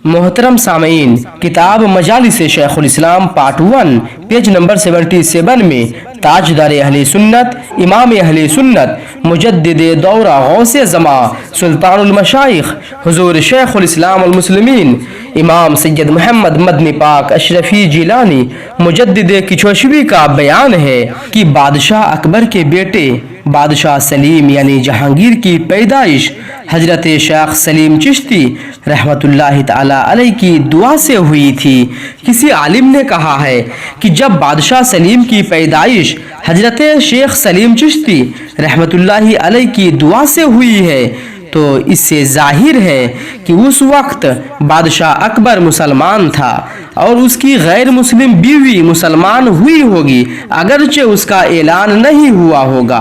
मोहतरम सामीन, किताब मजालिस शेखुल इस्लाम पार्ट 1 पेज नंबर 77 में ताजदार अहले सुन्नत, इमाम अहले सुन्नत, मुजद्दिद दौरा गौसे ज़मा, सुल्तानुल मशाइख हुजूर शेखुल इस्लाम वल मुस्लिमीन इमाम सैयद मोहम्मद मदनी पाक अशरफी जिलानी मुजद्दिद किचोशवी का बयान है कि बादशाह अकबर के बेटे बादशाह सलीम यानी जहांगीर की पैदाइश हजरत शेख सलीम चिश्ती रहमतुल्लाहि ताला अलैह की दुआ से हुई थी। किसी आलिम ने कहा है कि जब बादशाह सलीम की पैदाइश हजरत शेख सलीम चिश्ती रहमतुल्लाहि अलैह की दुआ से हुई है तो इससे जाहिर है कि उस वक्त बादशाह अकबर मुसलमान था और उसकी गैर मुस्लिम बीवी मुसलमान हुई होगी, अगरचे उसका ऐलान नहीं हुआ होगा,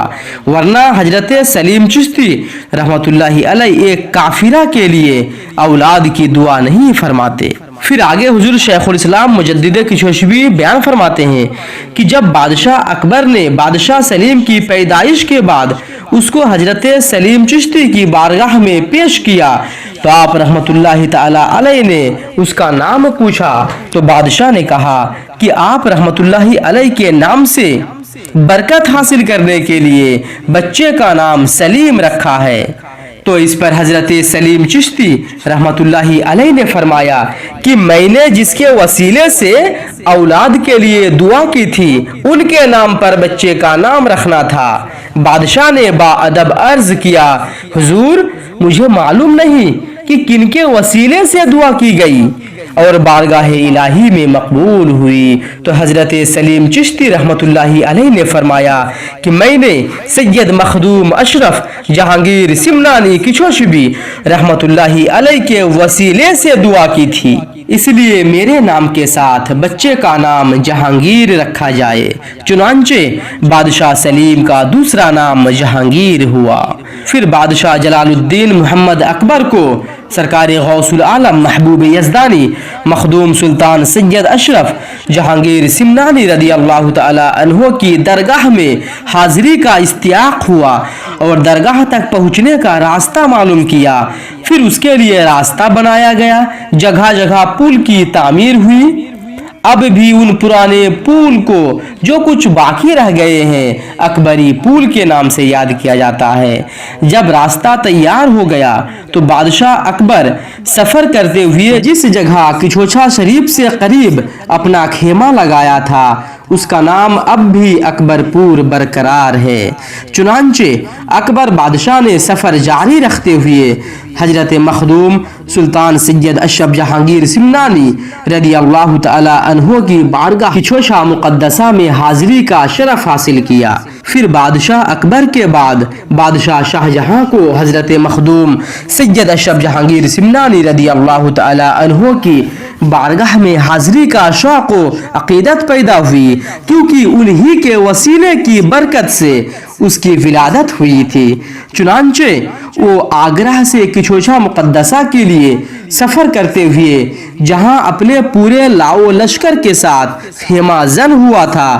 वरना हजरत सलीम चिश्ती रहमतुल्लाहि अलैह एक काफिरा के लिए औलाद की दुआ नहीं फरमाते। फिर आगे हुजूर शेखुल इस्लाम मुजद्दिद किचोशवी बयान फरमाते हैं कि जब बादशाह अकबर ने बादशाह सलीम की पैदाइश के बाद उसको हजरत सलीम चिश्ती की बारगाह में पेश किया तो आप रहमतुल्लाहि ताला अलैह ने उसका नाम पूछा तो बादशाह ने कहा कि आप रहमतुल्लाहि अलैह के नाम से बरकत हासिल करने के लिए बच्चे का नाम सलीम रखा है। तो इस पर हजरत सलीम चिश्ती रहमतुल्लाहि अलैह ने फरमाया कि मैंने जिसके वसीले से औलाद के लिए दुआ की थी उनके नाम पर बच्चे का नाम रखना था। बादशाह ने बाअदब अर्ज किया, हुजूर मुझे मालूम नहीं कि किनके वसीले से दुआ की गई और बारगाह इलाही में मकबूल हुई। तो हजरत सलीम चिश्ती रहमतुल्लाहि अलैह ने फरमाया कि मैंने सैयद मखदूम अशरफ जहांगीर सिमनानी किचोशवी रहमतुल्लाहि अलैह के वसीले से दुआ की थी, इसलिए मेरे नाम के साथ बच्चे का नाम जहांगीर रखा जाए। चुनांचे बादशाह सलीम का दूसरा नाम जहांगीर हुआ। फिर बादशाह जलालुद्दीन मोहम्मद अकबर को सरकार गौसुल आलम महबूब यज़दानी मखदूम सुल्तान सैयद अशरफ जहांगीर सिमनानी रदी अल्लाह ताला अन्हो की दरगाह में हाजिरी का इस्तियाक हुआ और दरगाह तक पहुँचने का रास्ता मालूम किया। फिर उसके लिए रास्ता बनाया गया, जगह जगह पुल की तामीर हुई। अब भी उन पुराने पुल को जो कुछ बाकी रह गए हैं अकबरी पुल के नाम से याद किया जाता है। जब रास्ता तैयार हो गया तो बादशाह अकबर सफर करते हुए जिस जगह किचोछा शरीफ से करीब अपना खेमा लगाया था उसका नाम अब भी अकबरपुर बरकरार है। चुनांचे अकबर बादशाह ने सफर जारी रखते हुए हजरत मखदूम सुल्तान सैयद अशरफ जहांगीर सिमनानी रदी अल्लाह ताला अन्हो की बारगाह किचोछा मुकद्दसा में हाजिरी का शरफ हासिल किया। फिर बादशाह अकबर के बाद बादशाह शाहजहां को हजरत मखदूम सैयद अशरफ जहांगीर सिमनानी रदी अल्लाह ताला अन्हो की बारगाह में हाजिरी का शौक व अकीदत पैदा हुई, क्योंकि उन्हीं के वसीले की बरकत से उसकी विलादत हुई थी। चुनांचे वो आगरा से किचोछा मुकद्दसा के लिए सफर करते हुए जहां अपने पूरे लाओ लश्कर के साथ खेमा जन हुआ था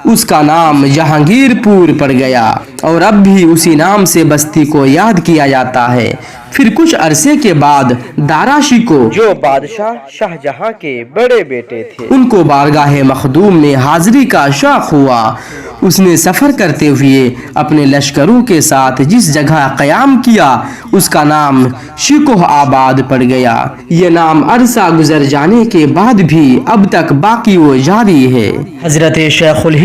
उसका नाम जहांगीरपुर पड़ गया और अब भी उसी नाम से बस्ती को याद किया जाता है। फिर कुछ अरसे के बाद दाराशी को जो बादशाह शाहजहां के बड़े बेटे थे उनको बारगाह मखदूम में हाजिरी का शौक हुआ। उसने सफर करते हुए अपने लश्करों के साथ जिस जगह कयाम किया उसका नाम शिकोह आबाद पड़ गया। ये नाम अरसा गुजर जाने के बाद भी अब तक बाकी वो जारी है। हजरत शेखुल